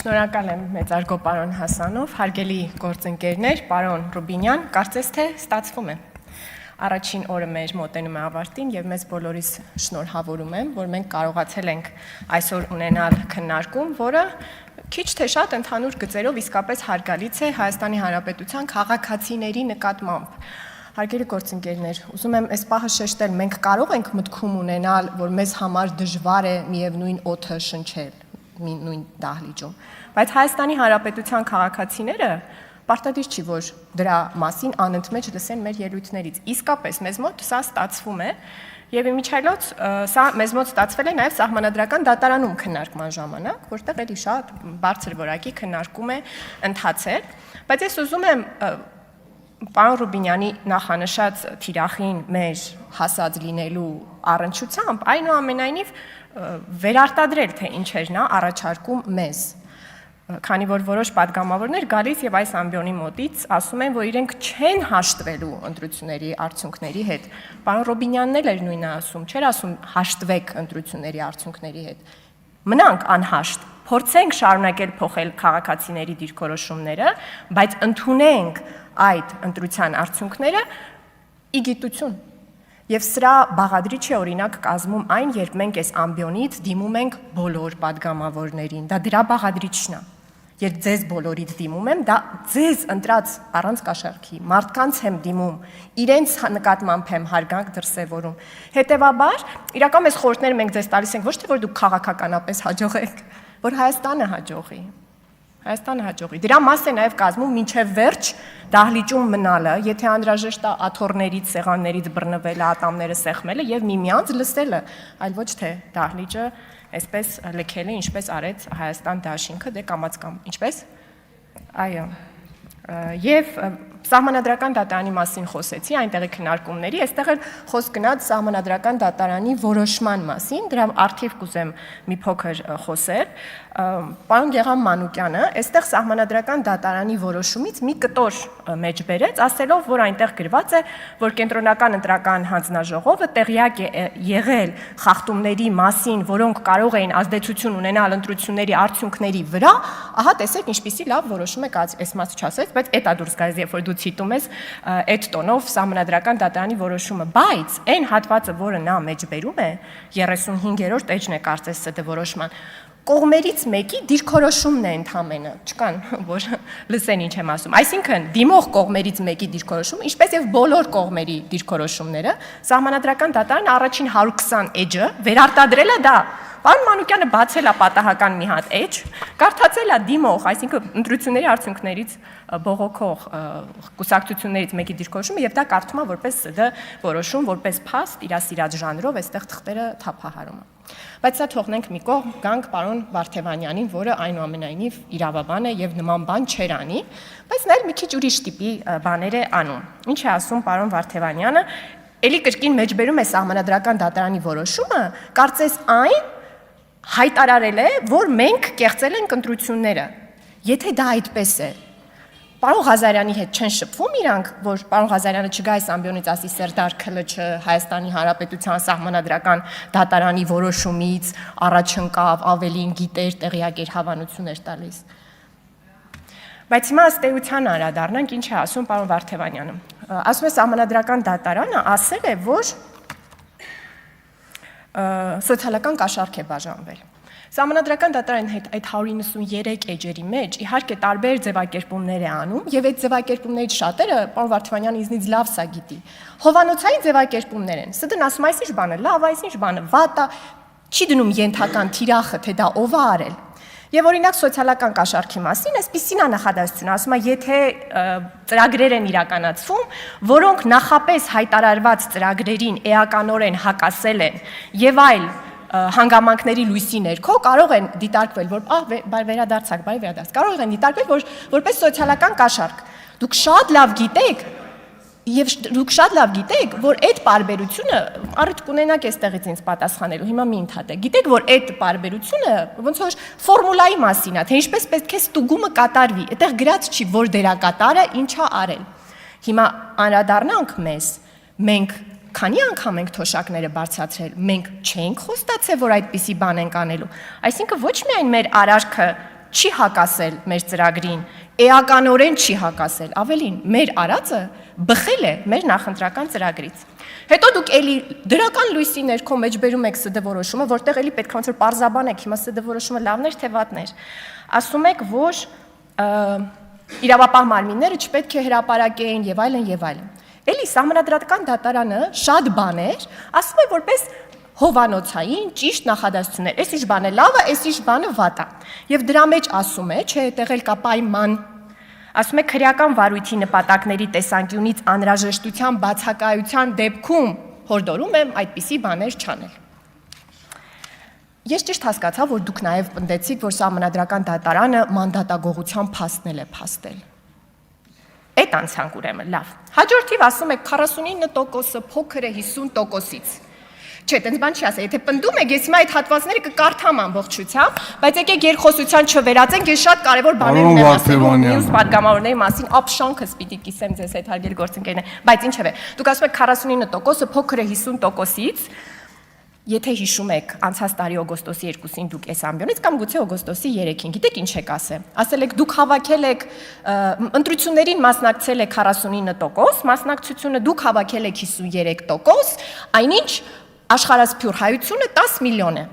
Շնորհակալ եմ մեծարգո պարոն Հասանով, հարգելի գործընկերներ, պարոն Ռուբինյան, կարծես թե ստացվում է։ Առաջին օրը մեր մոտենում է ավարտին եւ մեզ բոլորիս շնորհավորում եմ, որ մենք կարողացել ենք այսօր ունենալ քննարկում, որը քիչ թե շատ ընդհանուր գծերով իսկապես հարգալից է Հայաստանի Հանրապետության քաղաքացիների նկատմամբ։ Հարգելի գործընկերներ, ուզում եմ այս պահը շեշտել, մենք կարող ենք մտքում ունենալ, որ մեզ համար դժվար է միևնույն օդը շնչել նույն դահլիճում, բայց Հայաստանի Հանրապետության քաղաքացիները պարտադիր չի, որ դրա մասին անընդմեջ լսեն մեր ելույթներից։ Իսկապես մեզ մոտ սա ստացվում է եւ իմիջիայլոց սա մեզ մոտ ստացվել է նաեւ սահմանադրական դատարանում քննարկման ժամանակ, որտեղ էլի շատ բարձր որակի քննարկում է ընթացել, բայց ես ուզում եմ պարոն Ռուբինյանի նախանշած թիրախին մեր հասած լինելու առնչությամբ այնուամենայնիվ վերարտադրել, թե ինչեր նա առաջարկում մեզ, քանի որ որոշ պատգամավորներ գալիս եւ այս ամբիոնի մոտից ասում են, որ իրենք չեն հաշտվելու ընտրությունների արդյունքների հետ։ Պարոն Ռուբինյանն էլ էր նույնը ասում, չէր ասում հաշտվեք ընտրությունների արդյունքների հետ։ Մնանք անհաշտ, փորձենք շարունակել փոխել քաղաքացիների դիրքորոշումները, բայց ընդունենք այդ ընտրության արդյունքները ի գիտություն։ Եվ սրա բաղադրիչ է օրինակ կազմում այն, երբ մենք այս ամբիոնից դիմում ենք բոլոր պատգամավորներին, դա դրա բաղադրիչն է։ Երբ ձեզ բոլորիդ դիմում եմ, դա ձեզ ընտրած առանց կաշառքի, մարդկանց եմ դիմում, իրենց նկատմամբ եմ հարգանք դրսևորում։ Հետևաբար, իրական այս խորհուրդները մենք ձեզ տալիս ենք ոչ թե որ դուք քաղաքականապես հաջողեք, որ Հայաստանը հաջողի։ Հայաստանը հաջողի։ Դրա մաս է նաև կազմում մինչև վերջ դահլիճում մնալը, եթե անհրաժեշտ է աթոռներից, սեղաններից բռնվելը, ատամները սեղմելը եւ միմյանց լսելը, այլ ոչ թե դահլիճը այսպես լքելը, ինչպես արեց Հայաստան դաշինքը, դե կամաց կամ, ինչպես։ Այո։ Եվ սահմանադրական դատարանի մասին խոսեցի, այնտեղի քննարկումների, այստեղ էլ խոսք գնաց սահմանադրական դատարանի որոշման մասին, դրա արդիվ կուզեմ մի փոքր խոսել։ Պարոն Գեղամ Մանուկյանը այստեղ սահմանադրական դատարանի որոշումից մի կտոր մեջ բերեց, ասելով, որ այնտեղ գրված է, որ կենտրոնական ընտրական հանձնաժողովը տեղյակ է եղել խախտումների մասին, որոնք կարող էին ազդեցություն ունենալ ընտրությունների արդյունքների վրա, ահա տեսեք ինչպիսի լավ որոշում է կայացել, այս մասը չասեց, բայց էդ է դուրս գալիս, երբ որ դու ցիտում ես այդ տոնով սահմանադրական դատարանի որոշումը, բայց այն հատվածը, որը նա մեջ բերում է, 35-րդ էջն է կարծես ՍԴ որոշման, կողմերից մեկի դիրքորոշումն է ընդհանրապես, չկան, որ լսեն ինչ եմ ասում։ Այսինքն, դիմող կողմերից մեկի դիրքորոշումը, ինչպես եւ բոլոր կողմերի դիրքորոշումները, սահմանադրական դատարանը առաջին 120 էջը վերարտադրել է դա։ Պարոն Մանուկյանը բացել է պատահական մի հատ էջ, կարդացել է դիմող, այսինքն ընտրությունների արդյունքներից բողոքող կուսակցություններից մեկի դիրքորոշումը եւ դա կարդում է որպես ՍԴ որոշում, որպես փաստ, իր սիրած ժանրով, այստեղ թղթերը թափահարում է։ Բայց սա թողնենք մի կողմ, գանք պարոն Վարդևանյանին, որը այնուամենայնիվ իրավաբան է եւ նման բան չեր անի, բայց նա էլ մի քիչ ուրիշ տիպի բաներ է անում։ Ինչ է ասում պարոն Վարդևանյանը, ելի կրկին մեջբերում է սահմանադրական դատարանի որոշումը, կարծես այն հայտարարել է, որ մենք կեղծել ենք ընտրությունները։ Եթե դա այդպես է, պարոն Ղազարյանի հետ չեն շփվում իրանք, որ պարոն Ղազարյանը չգա այս ամբիոնից ասի Սերդար ՔԼՉ Հայաստանի Հանրապետության սահմանադրական դատարանի որոշումից առաջ ընկավ, ավելին գիտեր, տեղյակ էր, հավանություն էր տալիս։ Բայց հիմա ըստ էության անդրադառնանք, ինչ է ասում պարոն Վարդևանյանը։ Ասում է սահմանադրական դատարանը ասել է, որ սոցիալական կաշառք է բաժանվել։ Սահմանադրական դատարանի հետ այդ 193 էջերի մեջ իհարկե տարբեր ձևակերպումներ է անում եւ այդ ձևակերպումներից շատերը պարոն Վարդևանյանը ինձնից լավ սա գիտի։ Հովանոցային ձևակերպումներ են։ ՍԴ-ն ասում այս ինչ բան է, լավ, այս ինչ բան է, վատ է, չի դնում ենթական թիրախը, թե դա ով է արել։ Եվ օրինակ սոցիալական կաշառքի մասին այսպիսին է նախադասությունը, ասում է, եթե ծրագրեր են իրականացվում, որոնք նախապես հայտարարված ծրագրերին էականորեն հակասել են եւ այլ հանգամանքների լույսի ներքո կարող են դիտարկվել, որ վերադարձակ, կարող են դիտարկվել որպես սոցիալական կաշառք։ Դուք շատ լավ գիտեք, եւ դուք շատ լավ գիտեք, որ այդ պարբերությունը առիթ կունենաք այստեղից ինձ պատասխանելու, հիմա մի ընդհատեք։ Գիտեք, որ այդ պարբերությունը ոնց որ ֆորմուլայի մասին է, թե ինչպես պետք է ստուգումը կատարվի։ Այդտեղ գրած չի, որ դերակատարը ինչ է արել։ Հիմա անդրադառնանք մեզ, մենք քանի անգամ ենք թոշակները բարձրացրել, մենք չենք խոստացել, որ այդպիսի բան ենք անելու։ Այսինքն ոչ միայն մեր արարքը չի հակասել մեր ծրագրին, էականորեն չի հակասել, ավելին, մեր արածը բխել է մեր նախընտրական ծրագրից։ Հետո դուք էլի դրական լույսի ներքո մեջբերում եք ՍԴ որոշումը, որտեղ էլի պետք է ոնց որ պարզաբանեք, հիմա ՍԴ որոշումը լավն էր թե վատն էր։ Ասում եք, որ իրավապահ մարմինները չպետք է հրապարակեն եւ այլն եւ այլն։ Էլի Սահմանադրական դատարանը շատ բաներ ասում է որպես հովանոցային ճիշտ նախադասություններ։ Էս ինչ բանը լավ է, էս ինչ բանը վատ է։ Եվ դրա մեջ ասում է, չէ, այդտեղ էլ կա պայման, ասում է քրեական վարույթի նպատակների տեսանկյունից անհրաժեշտության բացակայության դեպքում հորդորում եմ այդպիսի բաներ չանել։ Ես ճիշտ հասկացա, որ դուք նաև պնդեցիք, որ Սահմանադրական դատարանը մանդատագողության փաստնել է փաստել։ Այդ անցանք ուրեմն լավ։ Հաջորդիվ ասում եք 49%-ը փոքր է 50%-ից։ Չէ, տենց բան չի ասել, եթե պնդում եք, ես հիմա այդ հատվածները կկարդամ ամբողջությամբ, բայց եկեք երկխոսության չվերածենք, ես շատ կարևոր բաներ ունեմ ասելու մյուս падգամավորների մասին, ապշանքս պիտի կիսեմ ձեզ հետ հարգելի գործընկերներ, բայց ինչևէ, դուք ասում եք 49%-ը փոքր է 50%-ից, եթե հիշում եք անցած տարի օգոստոսի 2-ին դուք այս ամբիոնից կամ գուցե օգոստոսի 3-ին, գիտեք ինչ եք ասել։ Ասել եք դուք հավաքել եք ընտրություններին մասնակցել եք 49%, մասնակցությունը դուք հավաքել եք 53%, այնինչ աշխարհասփյուր հայությունը 10 միլիոն է։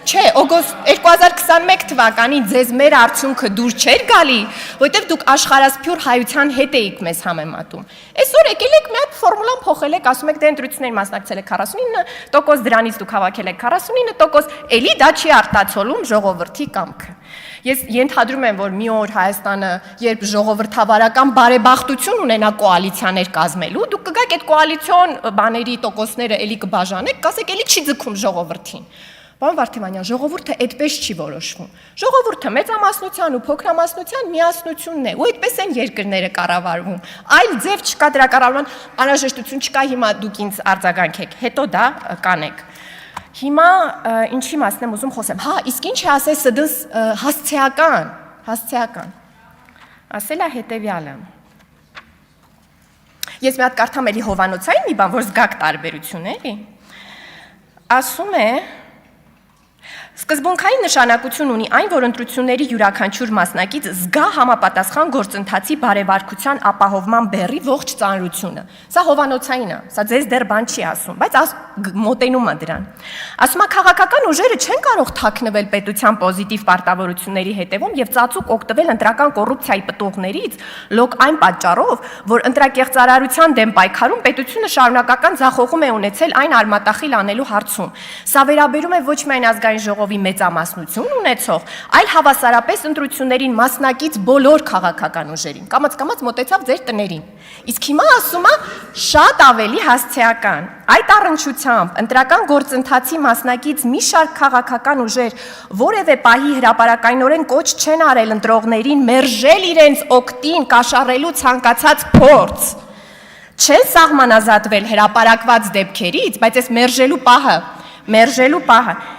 Չէ, օգոստ 2021 թվականին ձեզ մեր արդյունքը դուր չէր գալի, որտեղ դուք աշխարհասփյուր հայության հետ էիք մեզ համեմատում։ Այսօր եկել եք մի հատ ֆորմուլան փոխել եք, ասում եք դե ընտրություններին մասնակցել եք 49%, դրանից դուք հավաքել եք 49%, էլի դա չի արտացոլում ժողովրդի կամքը։ Ես ենթադրում եմ, որ մի օր Հայաստանը, երբ ժողովրդավարական բարեբախտություն ունենա կոալիցիաներ կազմելու, դուք կգաք այդ կոալիցիոն բաների տոկոսները էլի կբաժանեք, կասեք էլի չի ձգում ժողովրդին։ Պարոն Վարդեմանյան, ժողովուրդը այդպես չի որոշվում։ Ժողովուրդը մեծամասնության ու փոքրամասնության միասնությունն է, ու այդպես են երկրները կառավարվում։ Այլ ձև չկա դրա կառավարման անհրաժեշտություն չկա, հիմա դուք ինձ արձագանքեք, հետո դա կանեք։ Հիմա ինչի մասն եմ ուզում խոսեմ։ Հա, իսկ ինչ է ասել ՍԴ հասցեական։ Ասել է հետևյալը։ Ես մի հատ կարդամ էլի հովանոցային մի բան, որ զգաք տարբերություն էլի։ Ասում է Սկզբունքային նշանակություն ունի այն, որ ընտրությունների յուրաքանչյուր մասնակից զգա համապատասխան գործընթացի բարեվարկության ապահովման բեռի ողջ ծանրությունը։ Սա հովանոցային է, սա ձեզ դեռ բան չի ասում, բայց մոտենում է դրան։ Ասում է քաղաքական ուժերը չեն կարող թաքնվել պետության պոզիտիվ պարտավորությունների հետևում եւ ծածուկ օգտվել ընտրական կոռուպցիայի պտուղներից, լոկ այն պատճառով, որ ընտրակեղծարարության դեմ պայքարում պետությունը շարունակական ձախողում է ունեցել այն արմատախիլ անելու հարցում։ Սա վերաբերում է ոչ միայն ազգային ժողովի մեծամասնություն ունեցող, այլ հավասարապես ընտրություններին մասնակից բոլոր քաղաքական ուժերին, կամաց մոտեցավ ձեր տներին։ Իսկ հիմա ասում է շատ ավելի հասցեական։ Այդ առնչությամբ ընտրական գործընթացի մասնակից մի շարք քաղաքական ուժեր որևէ պահի հրապարակայնորեն կոչ չեն արել ընտրողներին մերժել իրենց օգտին կաշառելու ցանկացած փորձ։ Չեն սահմանազատվել հրապարակված դեպքերից, բայց այս մերժելու պահը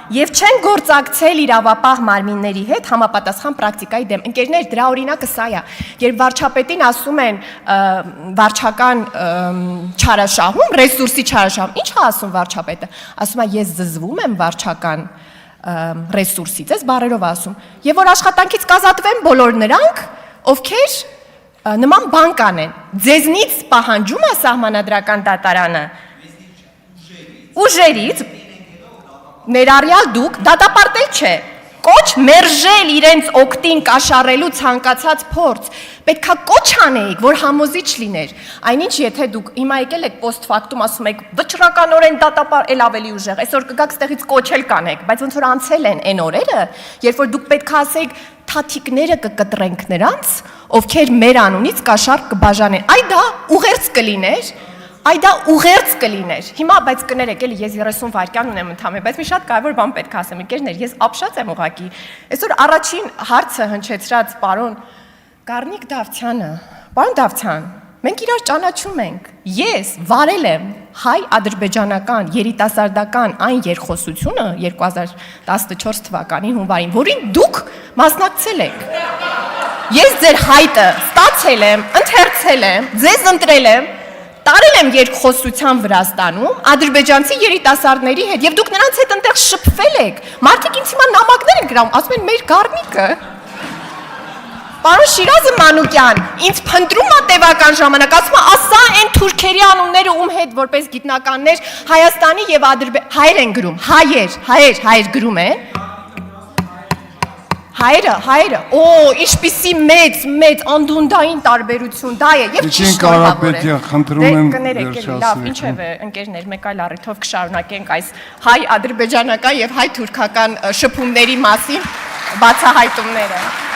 եւ չեն գործակցել իրավապահ մարմինների հետ համապատասխան պրակտիկայի դեմ։ Ընկերներ, դրա օրինակը սա է։ Երբ վարչապետին ասում են վարչական չարաշահում, ռեսուրսի չարաշահում, ի՞նչ է ասում վարչապետը։ Ասում է ես զզվում եմ վարչական ռեսուրսից, այս բառերով ասում։ Եվ որ աշխատանքից կազատվեն բոլոր նրանք, ովքեր նման բան կանեն։ Ձեզնից պահանջում է Սահմանադրական դատարանը ուժերից ներառյալ դուք դատապարտել չէ, կոչ մերժել իրենց օգտին կաշառելու ցանկացած փորձ, պետքա կոչ անեիք, որ համոզիչ լիներ, այնինչ եթե դուք հիմա եկել եք post factum ասում եք վճռականորեն դատապարտել, էլ ավելի ուժեղ, այսօր կգաք ստեղից կոչ էլ կանեք, բայց ոնց որ անցել են այն օրերը, երբ որ դուք պետք է ասեիք թաթիկները կկտրենք նրանց, ովքեր մեր անունից կաշառք կբաժանեն, այ դա ուղերձ կլիներ, Այ դա ուղերձ կլիներ։ Հիմա բայց կներեք, էլի ես 30 վայրկյան ունեմ ընդհանրապես, բայց մի շատ կարևոր բան պետք է ասեմ, ընկերներ, ես ապշած եմ ուղակի։ Այսօր առաջին հարցը հնչեցրած պարոն Գառնիկ Դավթյանը։ Պարոն Դավթյան, մենք իրար ճանաչում ենք։ Ես վարել եմ հայ-ադրբեջանական երիտասարդական այն երկխոսությունը 2014 թվականի հունվարին, որին դուք մասնակցել եք։ Ես ձեր հայտը ստացել եմ, ընթերցել եմ, ձեզ ընտրել եմ։ Տարել եմ երկխոսության Վրաստանում ադրբեջանցի երիտասարդների հետ եւ դուք նրանց հետ այնտեղ շփվել եք։ Մարդիկ ինձ հիմա նամակներ են գրում, ասում են մեր Գառնիկը։ Պարոն Շիրազը Մանուկյան, ինձ փնտրում է տևական ժամանակ, ասում է, ասա այն թուրքերի անունները ում հետ որպես գիտնականներ Հայաստանի եւ հայեր են գրում, հայեր գրում են։ Հայերը, օ, ինչպիսի մեծ անդունդային տարբերություն, դա է, եւ ճիշտ Կարապետյան, խնդրում եմ վերջացրեք։ Լավ, ինչևէ, ընկերներ, մեկ այլ առիթով կշարունակենք այս հայ-ադրբեջանական եւ հայ-թուրքական շփումների մասին բացահայտումները։